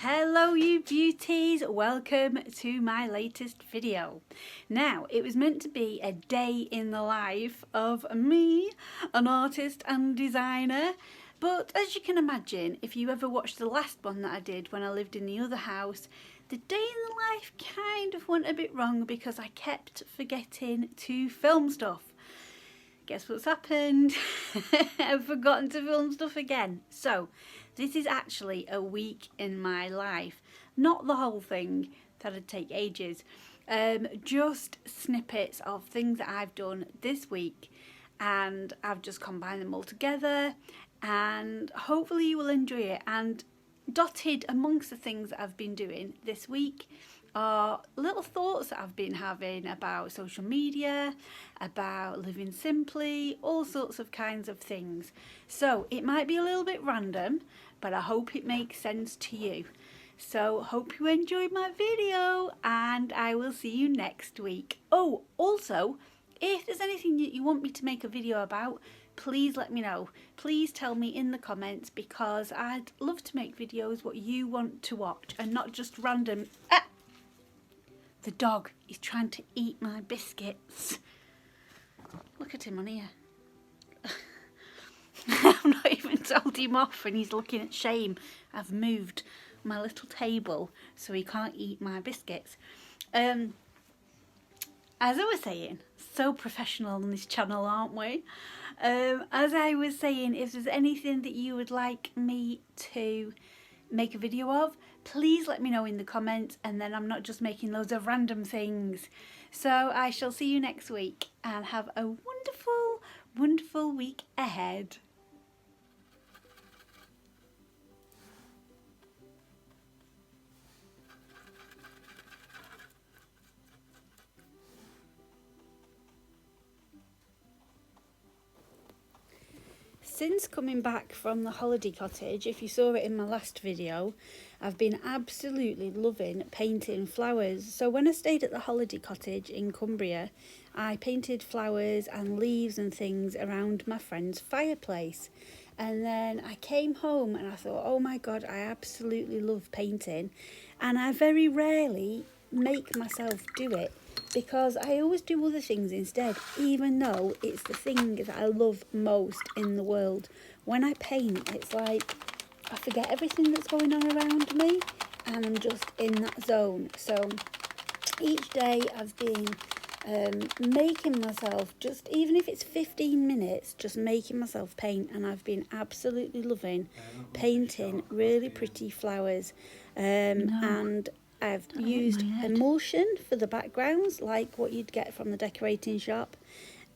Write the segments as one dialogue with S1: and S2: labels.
S1: Hello you beauties, welcome to my latest video. Now, it was meant to be a day in the life of me, an artist and designer, but as you can imagine, if you ever watched the last one that I did when I lived in the other house, the day in the life kind of went a bit wrong because I kept forgetting to film stuff. Guess what's happened? I've forgotten to film stuff again. So this is actually a week in my life. Not the whole thing, that'd take ages. Just snippets of things that I've done this week, and I've just combined them all together, and hopefully you will enjoy it. And dotted amongst the things that I've been doing this week are little thoughts that I've been having about social media, about living simply, all sorts of kinds of things. So it might be a little bit random, but I hope it makes sense to you. So hope you enjoyed my video, and I will see you next week. Oh, also, if there's anything that you want me to make a video about, please let me know. Please tell me in the comments, because I'd love to make videos what you want to watch and not just random. The dog is trying to eat my biscuits. Look at him on here. I've not even told him off and he's looking at shame. I've moved my little table so he can't eat my biscuits. As I was saying, so professional on this channel, aren't we? As I was saying, if there's anything that you would like me to make a video of, please let me know in the comments, and then I'm not just making loads of random things. So I shall see you next week, and have a wonderful, wonderful week ahead. Since coming back from the holiday cottage, if you saw it in my last video, I've been absolutely loving painting flowers. So when I stayed at the holiday cottage in Cumbria, I painted flowers and leaves and things around my friend's fireplace. And then I came home and I thought, oh my God, I absolutely love painting. And I very rarely make myself do it, because I always do other things instead, even though it's the thing that I love most in the world. When I paint, it's like I forget everything that's going on around me and I'm just in that zone. So each day I've been making myself, just even if it's 15 minutes, just making myself paint, and I've been absolutely loving painting really pretty flowers. And I've used emulsion for the backgrounds, like what you'd get from the decorating shop,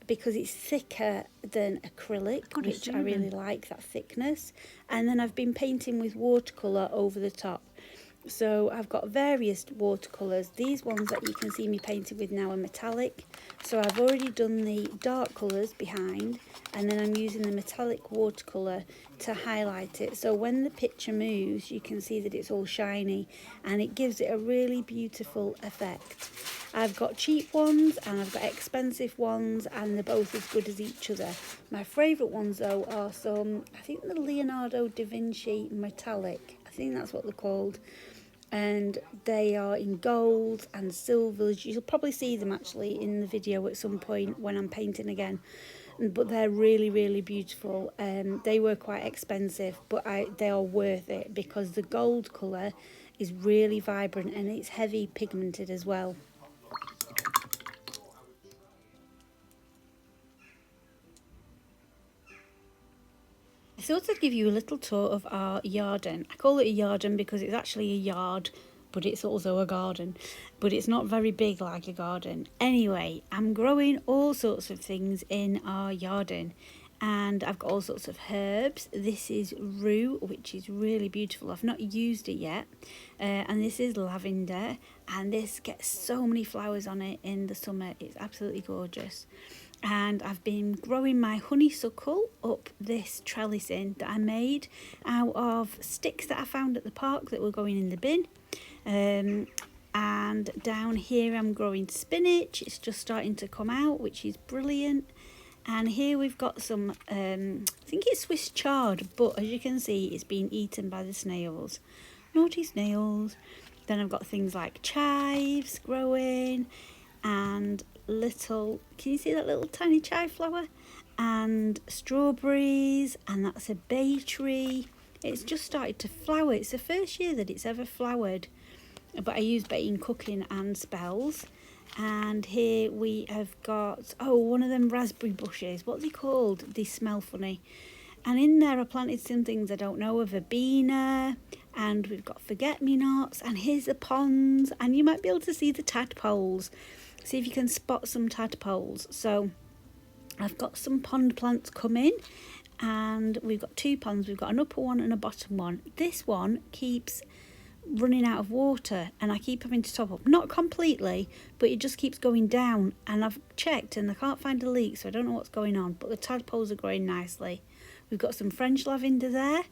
S1: because it's thicker than acrylic, which I really like, that thickness. And then I've been painting with watercolour over the top. So I've got various watercolours. These ones that you can see me painting with now are metallic. So I've already done the dark colours behind, and then I'm using the metallic watercolour to highlight it. So when the picture moves, you can see that it's all shiny, and it gives it a really beautiful effect. I've got cheap ones and I've got expensive ones, and they're both as good as each other. My favourite ones though are some, I think the Leonardo da Vinci metallic. I think that's what they're called. And they are in gold and silvers. You'll probably see them actually in the video at some point when I'm painting again. But they're really, really beautiful. They were quite expensive, but they are worth it, because the gold colour is really vibrant and it's heavy pigmented as well. I thought I'd give you a little tour of our garden. I call it a garden because it's actually a yard, but it's also a garden. But it's not very big like a garden. Anyway, I'm growing all sorts of things in our garden, and I've got all sorts of herbs. This is rue, which is really beautiful. I've not used it yet. And this is lavender, and this gets so many flowers on it in the summer. It's absolutely gorgeous. And I've been growing my honeysuckle up this trellising that I made out of sticks that I found at the park that were going in the bin. And down here I'm growing spinach. It's just starting to come out, which is brilliant. And here we've got some, I think it's Swiss chard, but as you can see, it's been eaten by the snails. naughty snails. Then I've got things like chives growing and little, can you see that little tiny chive flower? And strawberries, and that's a bay tree. It's just started to flower. It's the first year that it's ever flowered, but I use bait in cooking and spells. And here we have got, oh, one of them raspberry bushes. What are they called? They smell funny. And in there I planted some things I don't know, a verbena, and we've got forget-me-nots, and here's the ponds, and you might be able to see the tadpoles. See if you can spot some tadpoles. So I've got some pond plants coming, and we've got 2 ponds. We've got an upper one and a bottom one. This one keeps running out of water, and I keep having to top up. Not completely, but it just keeps going down, and I've checked and I can't find a leak, so I don't know what's going on, but the tadpoles are growing nicely. We've got some French lavender there,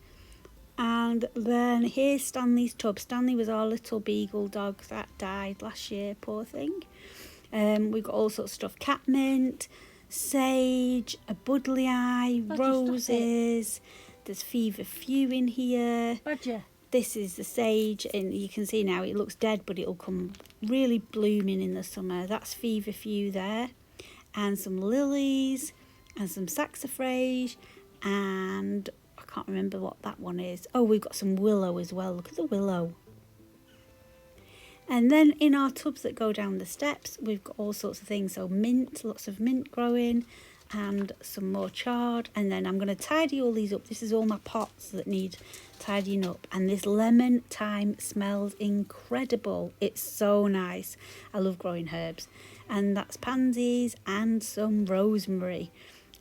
S1: and then here's Stanley's tub. Stanley was our little beagle dog that died last year, poor thing. We've got all sorts of stuff, catmint, sage, a buddleii, roses, there's feverfew in here.
S2: Badger.
S1: This is the sage, and you can see now it looks dead, but it'll come really blooming in the summer. That's feverfew there, and some lilies, and some saxifrage, and I can't remember what that one is. Oh, we've got some willow as well. Look at the willow. And then in our tubs that go down the steps, we've got all sorts of things. So mint, lots of mint growing, and some more chard. And then I'm going to tidy all these up. This is all my pots that need tidying up. And this lemon thyme smells incredible. It's so nice. I love growing herbs. And that's pansies and some rosemary.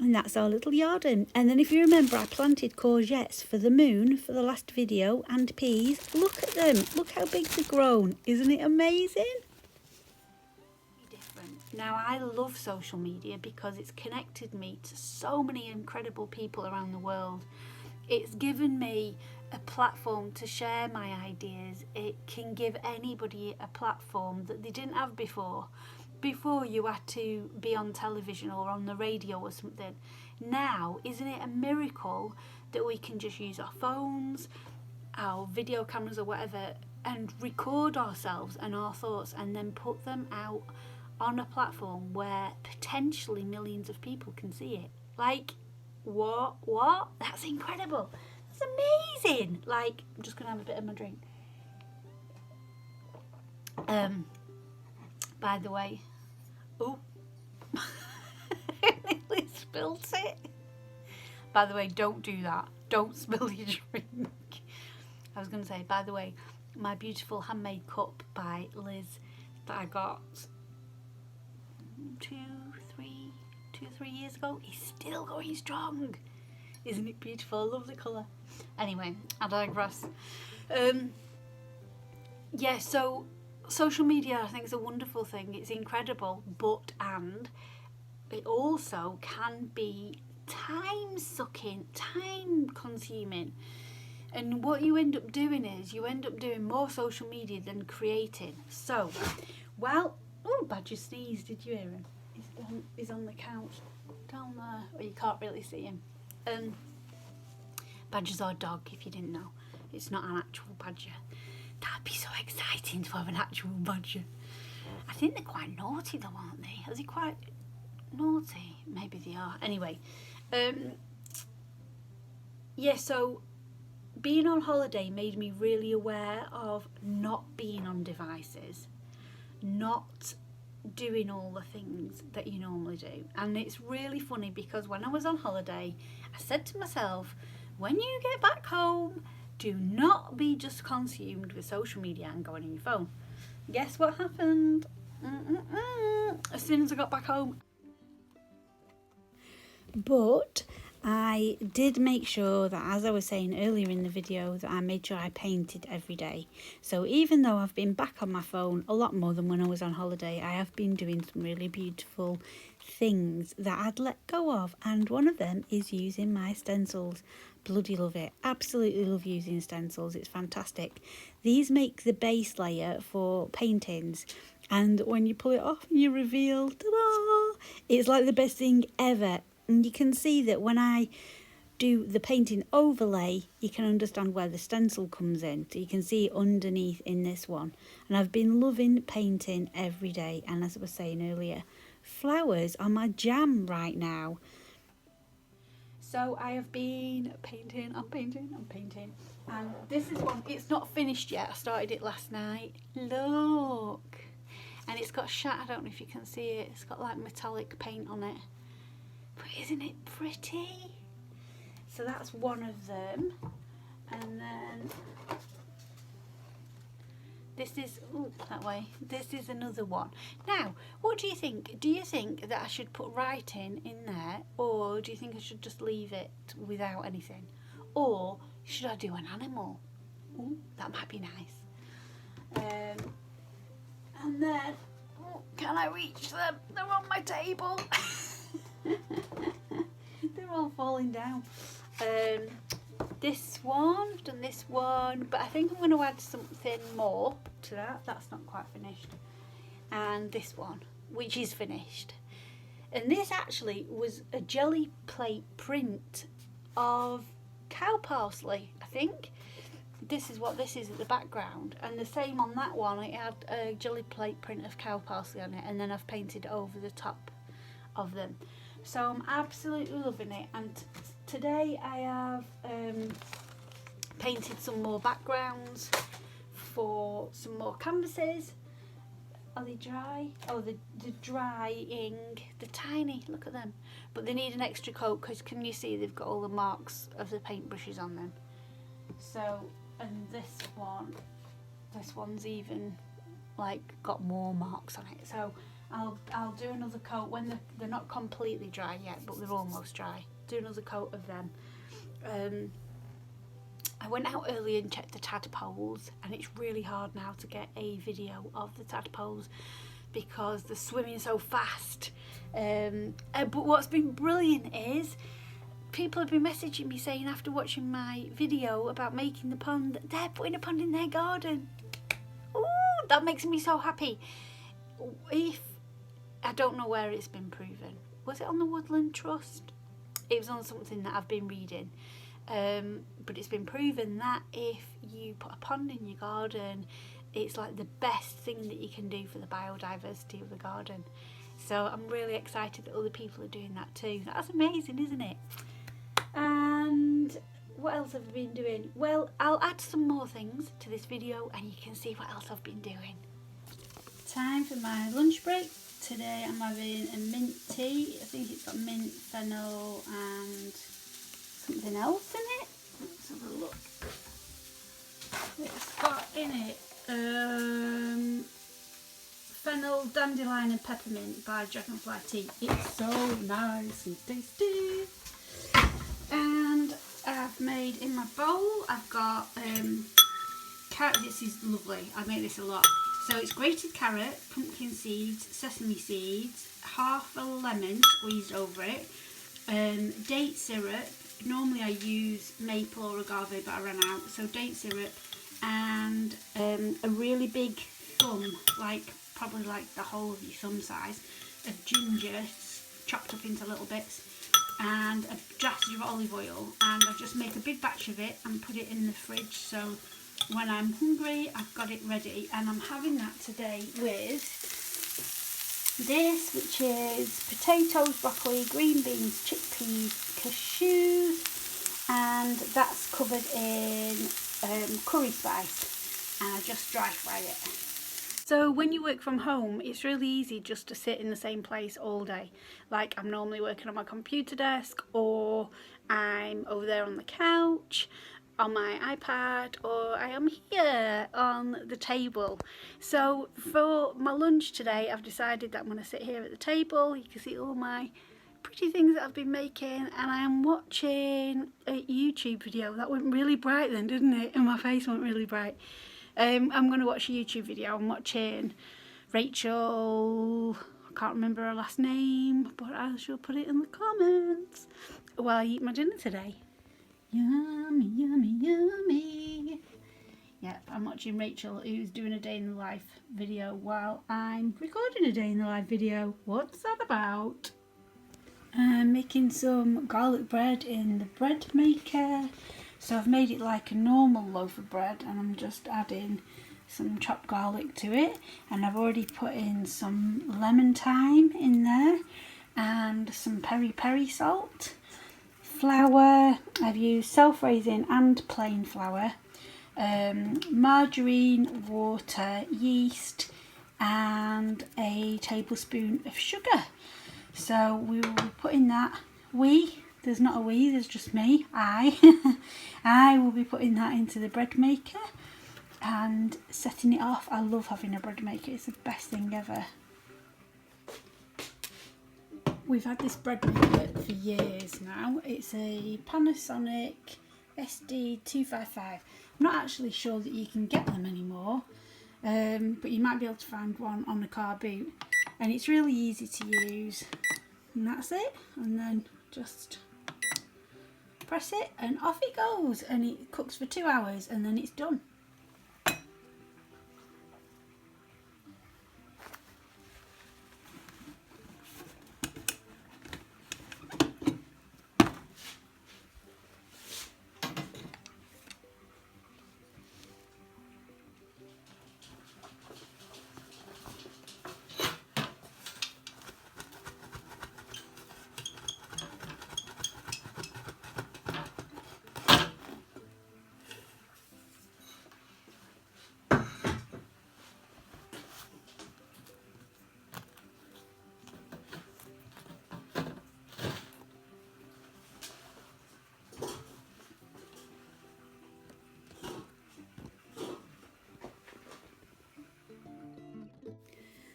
S1: And that's our little garden. And then if you remember, I planted courgettes for the moon for the last video, and peas. Look at them. Look how big they've grown. Isn't it amazing? Different. Now, I love social media because it's connected me to so many incredible people around the world. It's given me a platform to share my ideas. It can give anybody a platform that they didn't have before. Before, you had to be on television or on the radio or something. Now, isn't it a miracle that we can just use our phones, our video cameras or whatever, and record ourselves and our thoughts, and then put them out on a platform where potentially millions of people can see it? Like, what? That's incredible. That's amazing. Like, I'm just going to have a bit of my drink. By the way, oh, I nearly spilled it. By the way, don't do that. Don't spill your drink. I was going to say, by the way, my beautiful handmade cup by Liz that I got 2-3 years ago is still going strong. Isn't it beautiful? I love the colour. Anyway, I digress. Yeah, so social media, I think, is a wonderful thing. It's incredible, and it also can be time-sucking, time-consuming. And what you end up doing is you end up doing more social media than creating. So, well, oh, Badger sneezed. Did you hear him? He's on the couch down there, or you can't really see him. Badger's our dog, if you didn't know. It's not an actual badger. That'd be so exciting to have an actual badger. I think they're quite naughty though, aren't they? Is he quite naughty? Maybe they are. Anyway, yeah, so being on holiday made me really aware of not being on devices, not doing all the things that you normally do. And it's really funny because when I was on holiday, I said to myself, when you get back home, do not be just consumed with social media and going on your phone. Guess what happened? As soon as I got back home. But I did make sure that, as I was saying earlier in the video, that I made sure I painted every day. So even though I've been back on my phone a lot more than when I was on holiday, I have been doing some really beautiful things that I'd let go of. And one of them is using my stencils. Bloody love it. Absolutely love using stencils. It's fantastic. These make the base layer for paintings. And when you pull it off, you reveal, ta-da! It's like the best thing ever. And you can see that when I do the painting overlay, you can understand where the stencil comes in. So you can see it underneath in this one. And I've been loving painting every day. And as I was saying earlier, flowers are my jam right now. So I have been painting, I'm painting. And this is one, it's not finished yet. I started it last night. Look. And it's got I don't know if you can see it. It's got like metallic paint on it. But isn't it pretty? So that's one of them. And then this is, that way. This is another one. Now, what do you think? Do you think that I should put writing in there? Or do you think I should just leave it without anything? Or should I do an animal? Ooh, that might be nice. And then, can I reach them? They're on my table. They're all falling down. This one, I've done this one, but I think I'm going to add something more to that. That's not quite finished. And this one, which is finished. And this actually was a jelly plate print of cow parsley, I think. This is what this is at the background, and the same on that one. It had a jelly plate print of cow parsley on it, and then I've painted over the top of them. So I'm absolutely loving it. And today I have painted some more backgrounds for some more canvases. Are they dry? Oh, they're drying. They're tiny, look at them. But they need an extra coat because can you see they've got all the marks of the paintbrushes on them. So, and this one's even like got more marks on it. So I'll do another coat when they're not completely dry yet, but they're almost dry. Do another coat of them. I went out early and checked the tadpoles, and it's really hard now to get a video of the tadpoles because they're swimming so fast. But what's been brilliant is people have been messaging me saying after watching my video about making the pond that they're putting a pond in their garden. Ooh, that makes me so happy. I don't know where it's been proven. Was it on the Woodland Trust? It was on something that I've been reading. But it's been proven that if you put a pond in your garden, it's like the best thing that you can do for the biodiversity of the garden. So I'm really excited that other people are doing that too. That's amazing, isn't it? And what else have I been doing? Well, I'll add some more things to this video and you can see what else I've been doing. Time for my lunch break. Today I'm having a mint tea. I think it's got mint, fennel and something else in it. Let's have a look. It's got in it fennel, dandelion and peppermint by Dragonfly Tea. It's so nice and tasty. And I've made in my bowl, I've got carrot. This is lovely. I make this a lot. So it's grated carrot, pumpkin seeds, sesame seeds, half a lemon squeezed over it, date syrup. Normally I use maple or agave, but I ran out. So date syrup and a really big thumb, probably like the whole of your thumb size, of ginger chopped up into little bits, and a dash of olive oil. And I just make a big batch of it and put it in the fridge. So when I'm hungry, I've got it ready. And I'm having that today with this, which is potatoes, broccoli, green beans, chickpeas, cashews, and that's covered in curry spice, and I just dry fry it. So when you work from home, it's really easy just to sit in the same place all day. Like I'm normally working on my computer desk, or I'm over there on the couch on my iPad, or I am here on the table. So for my lunch today, I've decided that I'm going to sit here at the table. You can see all my pretty things that I've been making, and I am watching a YouTube video. That went really bright then, didn't it? And my face went really bright. I'm going to watch a YouTube video. I'm watching Rachel, I can't remember her last name, but I shall put it in the comments while I eat my dinner today. Yummy, yummy, yummy. Yep, I'm watching Rachel, who's doing a day in the life video while I'm recording a day in the life video. What's that about? I'm making some garlic bread in the bread maker. So I've made it like a normal loaf of bread and I'm just adding some chopped garlic to it, and I've already put in some lemon thyme in there and some peri-peri salt. Flour, I've used self-raising and plain flour, margarine, water, yeast and a tablespoon of sugar. So we will be putting that, there's not a we, there's just me, I will be putting that into the bread maker and setting it off. I love having a bread maker, it's the best thing ever. We've had this bread maker for years now. It's a Panasonic SD255. I'm not actually sure that you can get them anymore, but you might be able to find one on a car boot, and it's really easy to use. And that's it, and then just press it and off it goes, and it cooks for 2 hours and then it's done.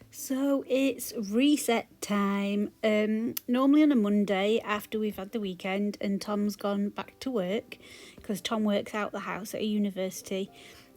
S1: So it's reset time. Normally on a Monday after we've had the weekend and Tom's gone back to work, because Tom works out the house at a university,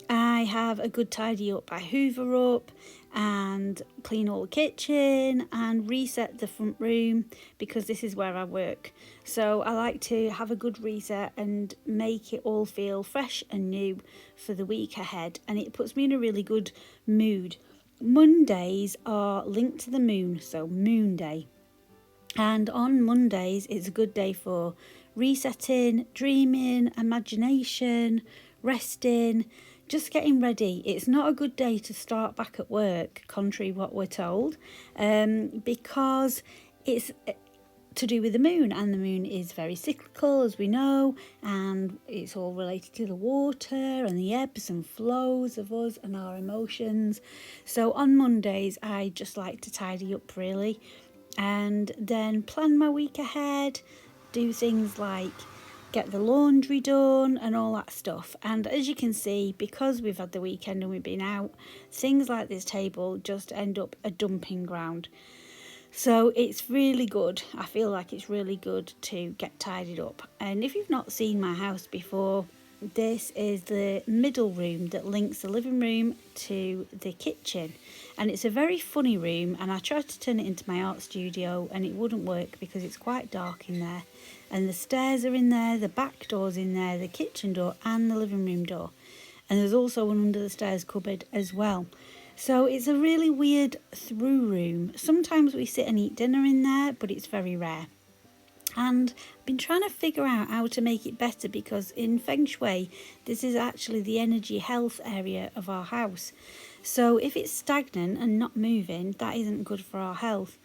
S1: I have a good tidy up. I hoover up and clean all the kitchen and reset the front room, because this is where I work. So I like to have a good reset and make it all feel fresh and new for the week ahead, and it puts me in a really good mood. Mondays are linked to the moon, so Moon Day. And on Mondays, it's a good day for resetting, dreaming, imagination, resting, just getting ready. It's not a good day to start back at work, contrary what we're told, because it's to do with the moon, and the moon is very cyclical, as we know, and it's all related to the water and the ebbs and flows of us and our emotions. So on Mondays I just like to tidy up really, and then plan my week ahead, do things like get the laundry done and all that stuff. And as you can see, because we've had the weekend and we've been out, things like this table just end up a dumping ground. So it's really good. I feel like it's really good to get tidied up. And if you've not seen my house before, this is the middle room that links the living room to the kitchen. And it's a very funny room, and I tried to turn it into my art studio and it wouldn't work because it's quite dark in there. And the stairs are in there, the back door's in there, the kitchen door and the living room door. And there's also one under the stairs cupboard as well. So it's a really weird through room. Sometimes we sit and eat dinner in there, but it's very rare. And I've been trying to figure out how to make it better, because in Feng Shui, this is actually the energy health area of our house. So if it's stagnant and not moving, that isn't good for our health.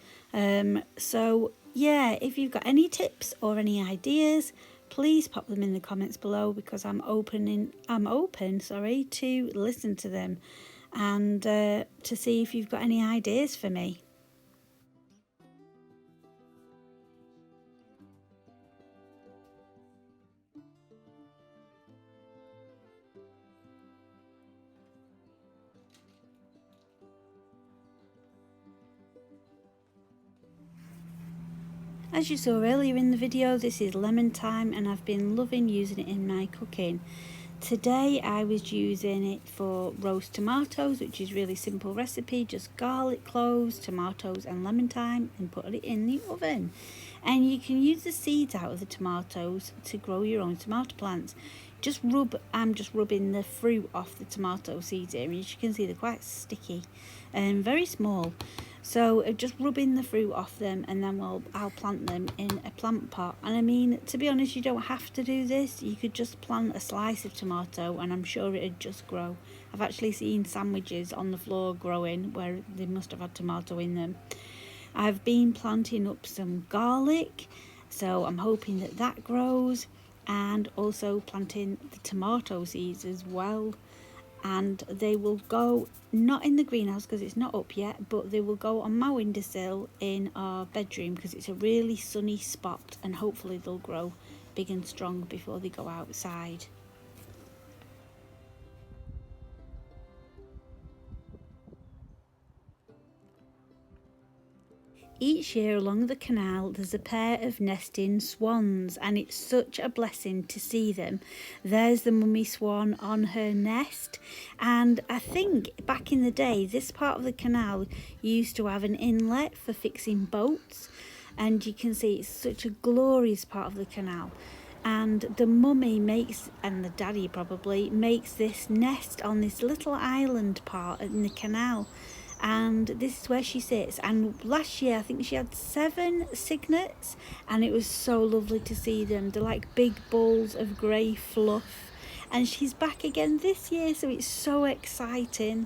S1: So yeah, if you've got any tips or any ideas, please pop them in the comments below, because I'm open to listen to them and to see if you've got any ideas for me. As you saw earlier in the video, this is lemon thyme, and I've been loving using it in my cooking. Today I was using it for roast tomatoes, which is a really simple recipe, just garlic cloves, tomatoes and lemon thyme, and put it in the oven. And you can use the seeds out of the tomatoes to grow your own tomato plants. I'm just rubbing the fruit off the tomato seeds here, and as you can see they're quite sticky and very small. So just rubbing the fruit off them, and then I'll plant them in a plant pot. And I mean, to be honest, you don't have to do this. You could just plant a slice of tomato and I'm sure it'd just grow. I've actually seen sandwiches on the floor growing where they must have had tomato in them. I've been planting up some garlic, so I'm hoping that that grows, and also planting the tomato seeds as well. And they will go not in the greenhouse because it's not up yet, but they will go on my windowsill in our bedroom because it's a really sunny spot, and hopefully they'll grow big and strong before they go outside. Each year along the canal there's a pair of nesting swans, and it's such a blessing to see them. There's the mummy swan on her nest, and I think back in the day this part of the canal used to have an inlet for fixing boats, and you can see it's such a glorious part of the canal. And the mummy makes, and the daddy probably makes, this nest on this little island part in the canal, and this is where she sits. And last year I think she had 7 cygnets, and it was so lovely to see them. They're like big balls of grey fluff, and she's back again this year, so it's so exciting.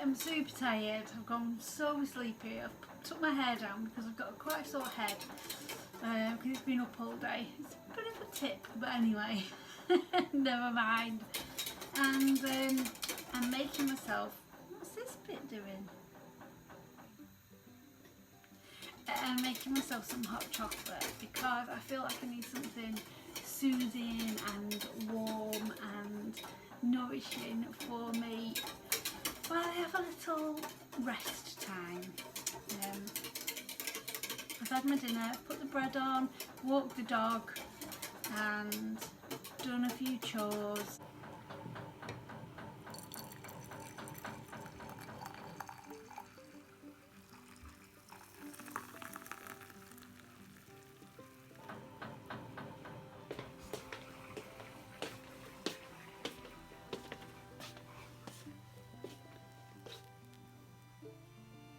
S1: I'm super tired. I've gone so sleepy. I've took my hair down because I've got quite a sore head because it's been up all day. It's a bit of a tip, but anyway, never mind. And I'm making myself. What's this bit doing? I'm making myself some hot chocolate because I feel like I need something soothing and warm and nourishing for me while I have a little rest time. I've had my dinner, put the bread on, walked the dog and done a few chores.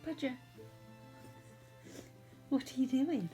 S1: Badger, what are you doing?